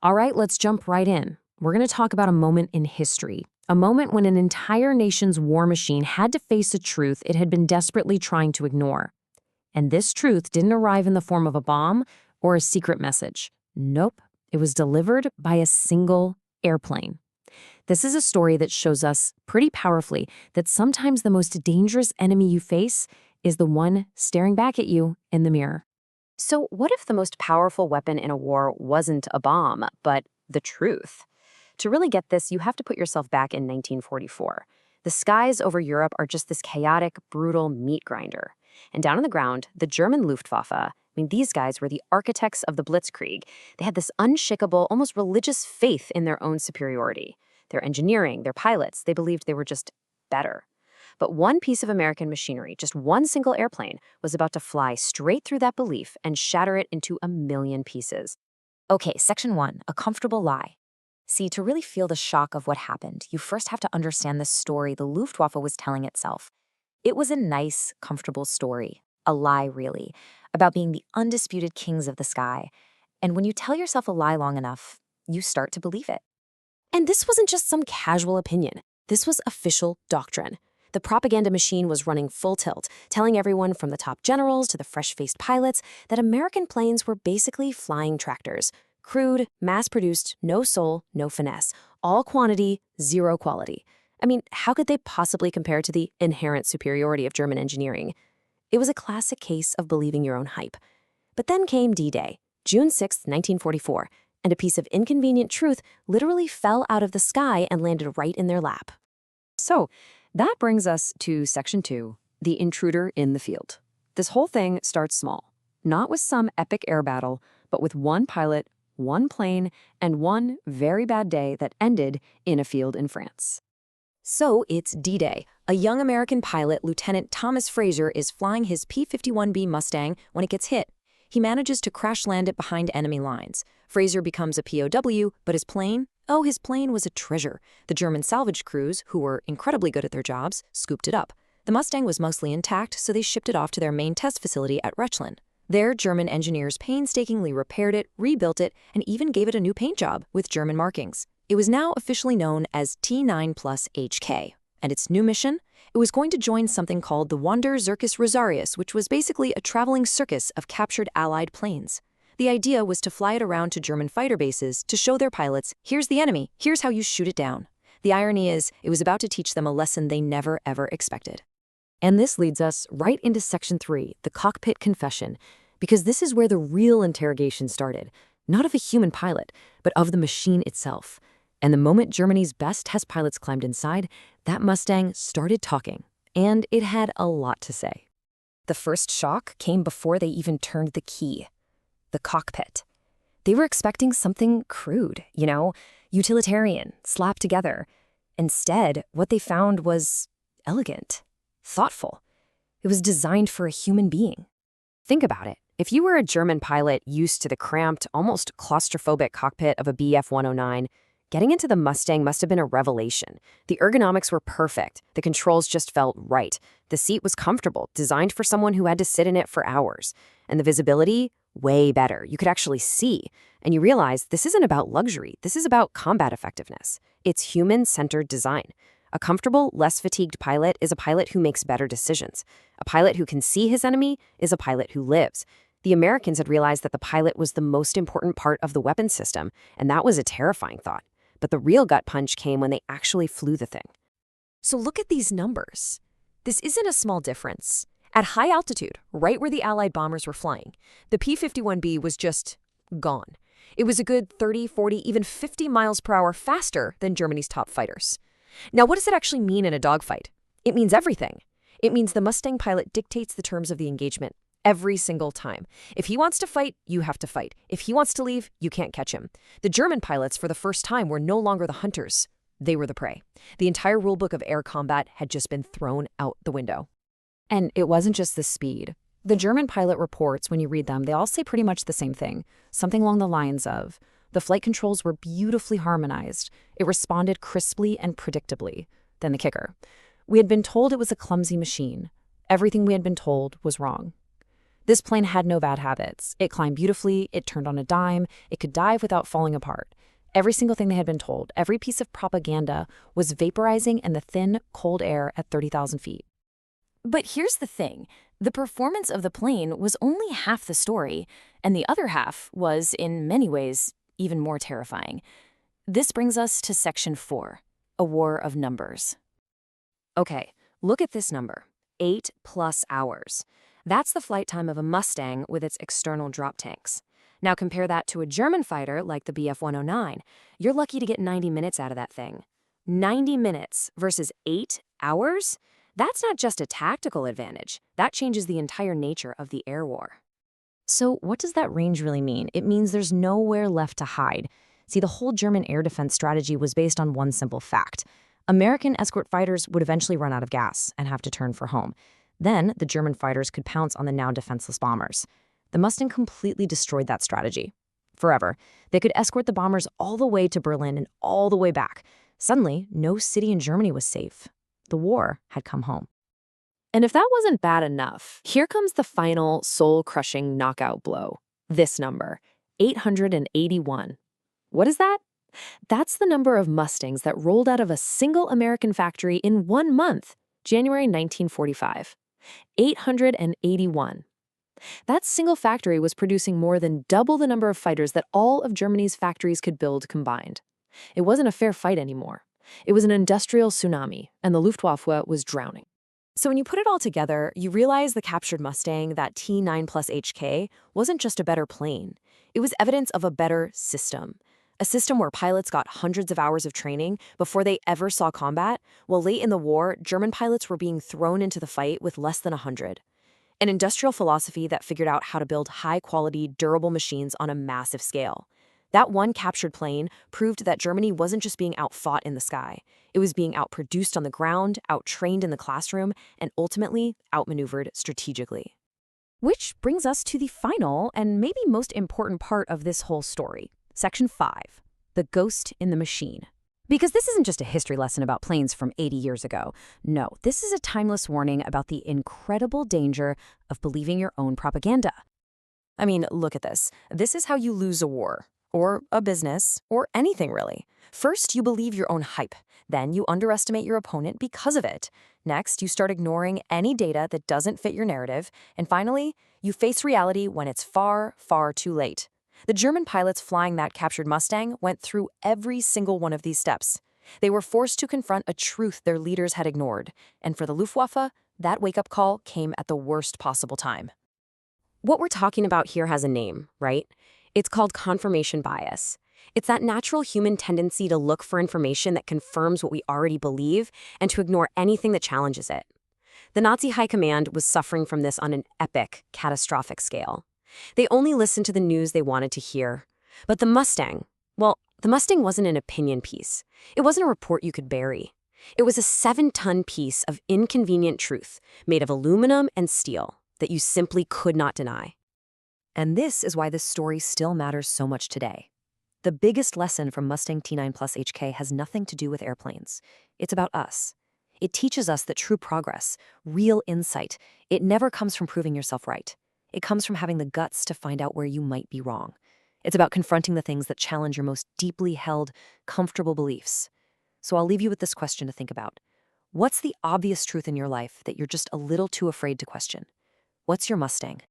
All right, let's jump right in. We're going to talk about a moment in history, a moment when an entire nation's war machine had to face a truth it had been desperately trying to ignore. And this truth didn't arrive in the form of a bomb or a secret message. Nope, it was delivered by a single airplane. This is a story that shows us pretty powerfully that sometimes the most dangerous enemy you face is the one staring back at you in the mirror. So what if the most powerful weapon in a war wasn't a bomb, but the truth? To really get this, you have to put yourself back in 1944. The skies over Europe are just this chaotic, brutal meat grinder. And down on the ground, the German Luftwaffe, these guys were the architects of the Blitzkrieg. They had this unshakable, almost religious faith in their own superiority. Their engineering, their pilots, they believed they were just better. But one piece of American machinery, just one single airplane, was about to fly straight through that belief and shatter it into a million pieces. Okay, Section 1, a comfortable lie. See, to really feel the shock of what happened, you first have to understand the story the Luftwaffe was telling itself. It was a nice, comfortable story, a lie really, about being the undisputed kings of the sky. And when you tell yourself a lie long enough, you start to believe it. And this wasn't just some casual opinion. This was official doctrine. The propaganda machine was running full tilt, telling everyone from the top generals to the fresh-faced pilots that American planes were basically flying tractors. Crude, mass-produced, no soul, no finesse. All quantity, zero quality. How could they possibly compare to the inherent superiority of German engineering? It was a classic case of believing your own hype. But then came D-Day, June 6, 1944, and a piece of inconvenient truth literally fell out of the sky and landed right in their lap. So, that brings us to Section 2, the intruder in the field. This whole thing starts small, not with some epic air battle, but with one pilot, one plane, and one very bad day that ended in a field in France. So it's D-Day. A young American pilot, Lieutenant Thomas Fraser, is flying his P-51 Mustang when it gets hit. He manages to crash land it behind enemy lines. Fraser becomes a POW, but his plane? Oh, his plane was a treasure. The German salvage crews, who were incredibly good at their jobs, scooped it up. The Mustang was mostly intact, so they shipped it off to their main test facility at Rechlin. There, German engineers painstakingly repaired it, rebuilt it, and even gave it a new paint job with German markings. It was now officially known as T9 plus HK. And its new mission? It was going to join something called the Zirkus Rosarius, which was basically a traveling circus of captured Allied planes. The idea was to fly it around to German fighter bases to show their pilots, here's the enemy, here's how you shoot it down. The irony is, it was about to teach them a lesson they never ever expected. And this leads us right into Section 3, the cockpit confession, because this is where the real interrogation started, not of a human pilot, but of the machine itself. And the moment Germany's best test pilots climbed inside, that Mustang started talking, and it had a lot to say. The first shock came before they even turned the key. The cockpit. They were expecting something crude, utilitarian, slapped together. Instead, what they found was elegant, thoughtful. It was designed for a human being. Think about it. If you were a German pilot used to the cramped, almost claustrophobic cockpit of a Bf-109, getting into the Mustang must have been a revelation. The ergonomics were perfect. The controls just felt right. The seat was comfortable, designed for someone who had to sit in it for hours. And the visibility? Way better. You could actually see. And you realize this isn't about luxury. This is about combat effectiveness. It's human-centered design. A comfortable, less fatigued pilot is a pilot who makes better decisions. A pilot who can see his enemy is a pilot who lives. The Americans had realized that the pilot was the most important part of the weapons system, and that was a terrifying thought. But the real gut punch came when they actually flew the thing. So look at these numbers. This isn't a small difference. At high altitude, right where the Allied bombers were flying, the P-51 was just gone. It was a good 30, 40, even 50 miles per hour faster than Germany's top fighters. Now, what does it actually mean in a dogfight? It means everything. It means the Mustang pilot dictates the terms of the engagement every single time. If he wants to fight, you have to fight. If he wants to leave, you can't catch him. The German pilots, for the first time, were no longer the hunters. They were the prey. The entire rulebook of air combat had just been thrown out the window. And it wasn't just the speed. The German pilot reports, when you read them, they all say pretty much the same thing. Something along the lines of, the flight controls were beautifully harmonized. It responded crisply and predictably. Then the kicker. We had been told it was a clumsy machine. Everything we had been told was wrong. This plane had no bad habits. It climbed beautifully, it turned on a dime, it could dive without falling apart. Every single thing they had been told, every piece of propaganda, was vaporizing in the thin, cold air at 30,000 feet. But here's the thing. The performance of the plane was only half the story, and the other half was, in many ways, even more terrifying. This brings us to Section 4, a war of numbers. Okay, look at this number, 8+ hours. That's the flight time of a Mustang with its external drop tanks. Now compare that to a German fighter like the Bf-109. You're lucky to get 90 minutes out of that thing. 90 minutes versus 8 hours? That's not just a tactical advantage. That changes the entire nature of the air war. So what does that range really mean? It means there's nowhere left to hide. See, the whole German air defense strategy was based on one simple fact. American escort fighters would eventually run out of gas and have to turn for home. Then the German fighters could pounce on the now defenseless bombers. The Mustang completely destroyed that strategy. Forever, they could escort the bombers all the way to Berlin and all the way back. Suddenly, no city in Germany was safe. The war had come home. And if that wasn't bad enough, here comes the final soul-crushing knockout blow. This number, 881. What is that? That's the number of Mustangs that rolled out of a single American factory in 1 month, January 1945. 881. That single factory was producing more than double the number of fighters that all of Germany's factories could build combined. It wasn't a fair fight anymore. It was an industrial tsunami, and the Luftwaffe was drowning. So when you put it all together, you realize the captured Mustang, that T9 plus HK, wasn't just a better plane. It was evidence of a better system. A system where pilots got hundreds of hours of training before they ever saw combat, while late in the war, German pilots were being thrown into the fight with less than 100. An industrial philosophy that figured out how to build high-quality, durable machines on a massive scale. That one captured plane proved that Germany wasn't just being outfought in the sky. It was being outproduced on the ground, out-trained in the classroom, and ultimately outmaneuvered strategically. Which brings us to the final and maybe most important part of this whole story. Section 5, the ghost in the machine. Because this isn't just a history lesson about planes from 80 years ago. No, this is a timeless warning about the incredible danger of believing your own propaganda. I mean, look at this. This is how you lose a war, or a business, or anything really. First, you believe your own hype. Then you underestimate your opponent because of it. Next, you start ignoring any data that doesn't fit your narrative. And finally, you face reality when it's far, far too late. The German pilots flying that captured Mustang went through every single one of these steps. They were forced to confront a truth their leaders had ignored. And for the Luftwaffe, that wake-up call came at the worst possible time. What we're talking about here has a name, right? It's called confirmation bias. It's that natural human tendency to look for information that confirms what we already believe and to ignore anything that challenges it. The Nazi high command was suffering from this on an epic, catastrophic scale. They only listened to the news they wanted to hear. But the Mustang, well, the Mustang wasn't an opinion piece. It wasn't a report you could bury. It was a 7-ton piece of inconvenient truth made of aluminum and steel that you simply could not deny. And this is why this story still matters so much today. The biggest lesson from Mustang T9 plus HK has nothing to do with airplanes. It's about us. It teaches us that true progress, real insight, it never comes from proving yourself right. It comes from having the guts to find out where you might be wrong. It's about confronting the things that challenge your most deeply held, comfortable beliefs. So I'll leave you with this question to think about. What's the obvious truth in your life that you're just a little too afraid to question? What's your Mustang?